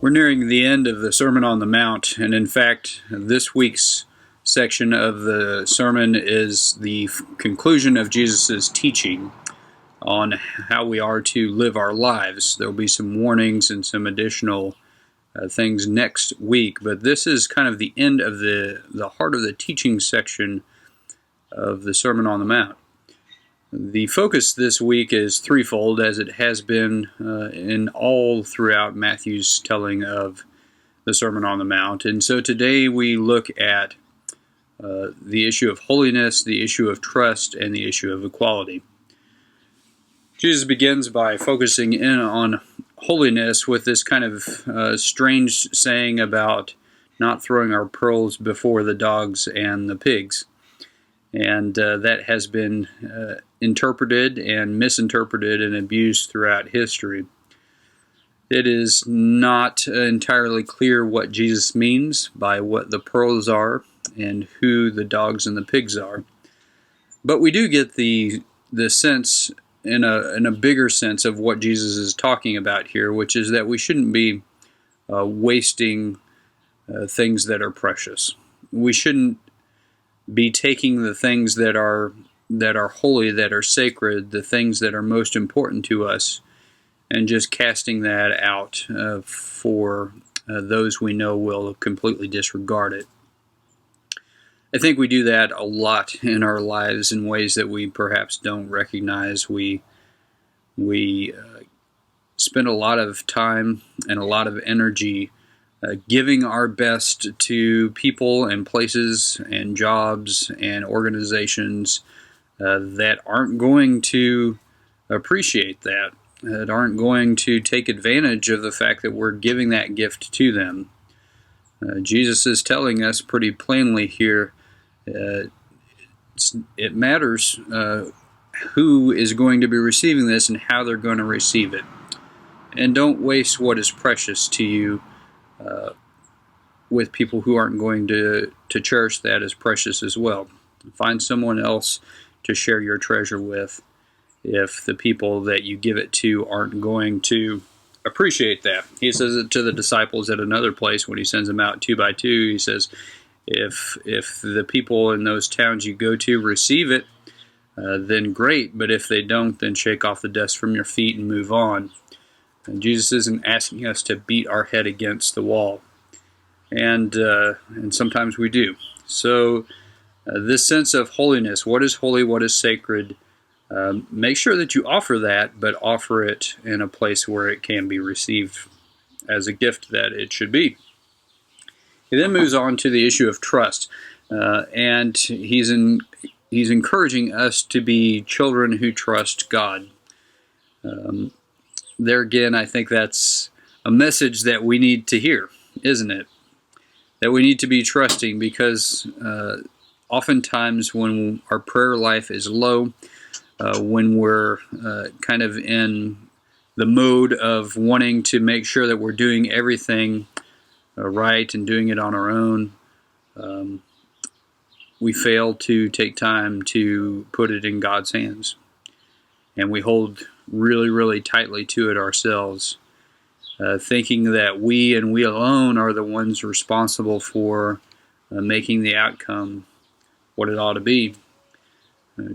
We're nearing the end of the Sermon on the Mount, and in fact, this week's section of the sermon is the conclusion of Jesus' teaching on how we are to live our lives. There will be some warnings and some additional things next week, but this is kind of the end of the heart of the teaching section of the Sermon on the Mount. The focus this week is threefold, as it has been in all throughout Matthew's telling of the Sermon on the Mount. And so today we look at the issue of holiness, the issue of trust, and the issue of equality. Jesus begins by focusing in on holiness with this kind of strange saying about not throwing our pearls before the dogs and the pigs. And that has been interpreted and misinterpreted and abused throughout history. It is not entirely clear what Jesus means by what the pearls are and who the dogs and the pigs are. But we do get the sense, in a bigger sense, of what Jesus is talking about here, which is that we shouldn't be wasting things that are precious. We shouldn't be taking the things that are holy, that are sacred, the things that are most important to us, and just casting that out for those we know will completely disregard it. I think we do that a lot in our lives in ways that we perhaps don't recognize. We spend a lot of time and a lot of energy giving our best to people and places and jobs and organizations that aren't going to appreciate that aren't going to take advantage of the fact that we're giving that gift to them. Jesus is telling us pretty plainly here, it matters who is going to be receiving this and how they're going to receive it. And don't waste what is precious to you with people who aren't going to cherish that as precious as well. Find someone else to share your treasure with if the people that you give it to aren't going to appreciate that. He says it to the disciples at another place when he sends them out 2 by 2. He says, if the people in those towns you go to receive it, then great, but if they don't, then shake off the dust from your feet and move on. And Jesus isn't asking us to beat our head against the wall. And sometimes we do. So this sense of holiness, what is holy, what is sacred, make sure that you offer that, but offer it in a place where it can be received as a gift that it should be. He then moves on to the issue of trust, and he's encouraging us to be children who trust God. There again, I think that's a message that we need to hear, isn't it? That we need to be trusting, because oftentimes when our prayer life is low, when we're kind of in the mode of wanting to make sure that we're doing everything right and doing it on our own, we fail to take time to put it in God's hands. And we hold really, really tightly to it ourselves, thinking that we and we alone are the ones responsible for making the outcome what it ought to be.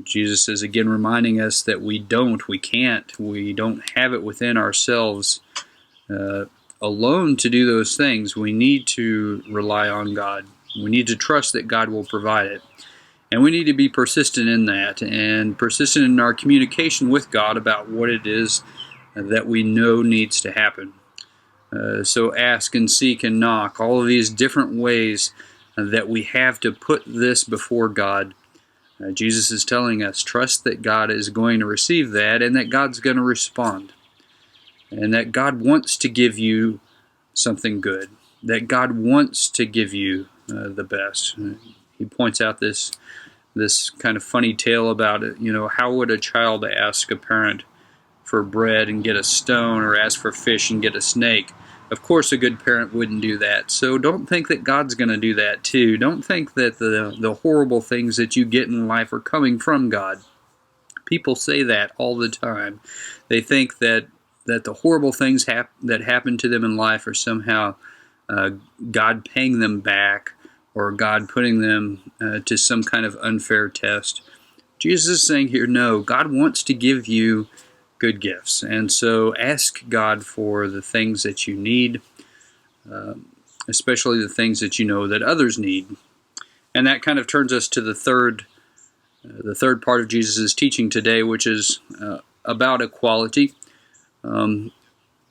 Jesus is again reminding us that we don't have it within ourselves alone to do those things. We need to rely on God. We need to trust that God will provide it. And we need to be persistent in that, and persistent in our communication with God about what it is that we know needs to happen. So ask and seek and knock, all of these different ways that we have to put this before God. Jesus is telling us, trust that God is going to receive that, and that God's going to respond. And that God wants to give you something good. That God wants to give you the best. He points out this kind of funny tale about it. How would a child ask a parent for bread and get a stone, or ask for fish and get a snake? Of course, a good parent wouldn't do that. So don't think that God's going to do that too. Don't think that the horrible things that you get in life are coming from God. People say that all the time. They think that that the horrible things that happen to them in life are somehow God paying them back, or God putting them to some kind of unfair test. Jesus is saying here, no, God wants to give you good gifts. And so ask God for the things that you need, especially the things that you know that others need. And that kind of turns us to the third part of Jesus' teaching today, which is about equality.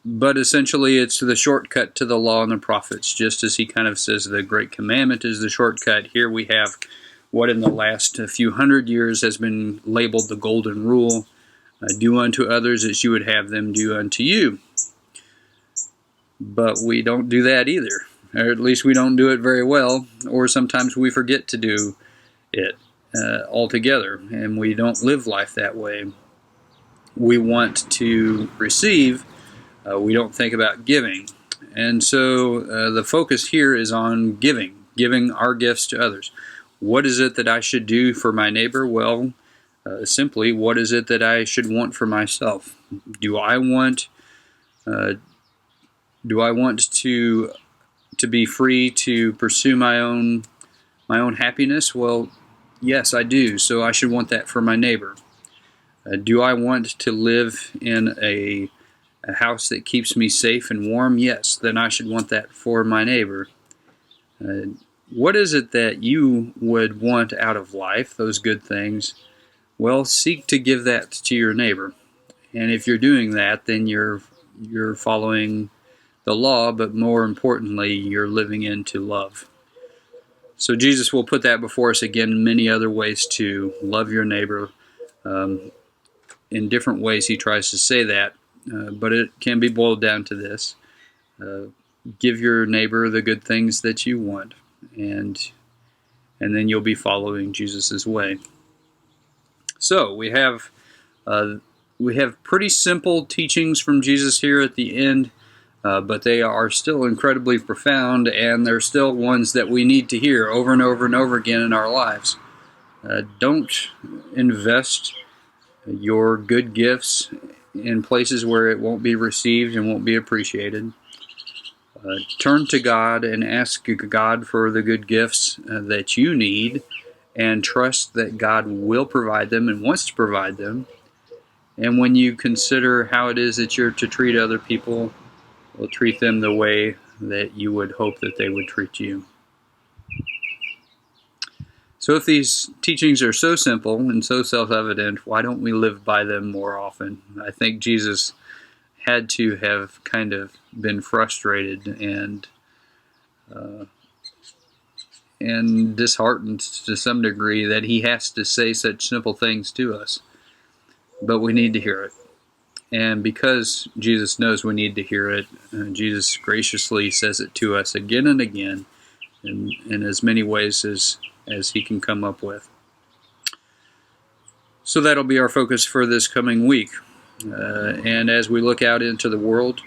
But essentially it's the shortcut to the law and the prophets. Just as he kind of says the great commandment is the shortcut, here we have what in the last few hundred years has been labeled the golden rule. Do unto others as you would have them do unto you. But we don't do that either. Or at least we don't do it very well, or sometimes we forget to do it altogether, and we don't live life that way. We want to receive, we don't think about giving. And so the focus here is on giving our gifts to others. What is it that I should do for my neighbor? Well, simply, what is it that I should want for myself? Do I want to be free to pursue my own happiness? Well, yes, I do. So I should want that for my neighbor. Do I want to live in a house that keeps me safe and warm? Yes, then I should want that for my neighbor. What is it that you would want out of life, those good things? Well, seek to give that to your neighbor. And if you're doing that, then you're following the law, but more importantly, you're living into love. So Jesus will put that before us again in many other ways to love your neighbor. In different ways he tries to say that, but it can be boiled down to this. Give your neighbor the good things that you want, and then you'll be following Jesus' way. So we have pretty simple teachings from Jesus here at the end, but they are still incredibly profound, and they're still ones that we need to hear over and over and over again in our lives. Don't invest your good gifts in places where it won't be received and won't be appreciated. Turn to God and ask God for the good gifts that you need, and trust that God will provide them and wants to provide them. And when you consider how it is that you're to treat other people, well, treat them the way that you would hope that they would treat you. So if these teachings are so simple and so self-evident, why don't we live by them more often? I think Jesus had to have kind of been frustrated and disheartened to some degree that he has to say such simple things to us. But we need to hear it. And because Jesus knows we need to hear it, Jesus graciously says it to us again and again in as many ways as he can come up with. So that'll be our focus for this coming week. And as we look out into the world,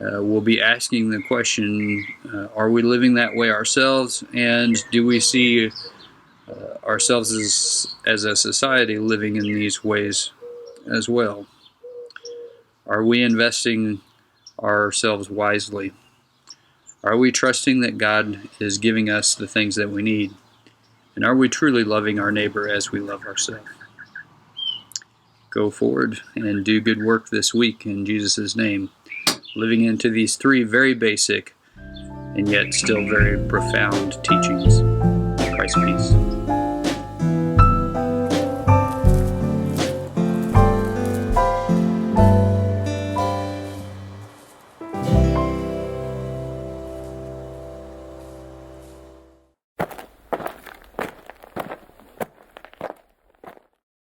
we'll be asking the question, are we living that way ourselves? And do we see ourselves as a society living in these ways as well? Are we investing ourselves wisely? Are we trusting that God is giving us the things that we need? And are we truly loving our neighbor as we love ourselves? Go forward and do good work this week in Jesus' name, living into these three very basic and yet still very profound teachings. Christ's peace.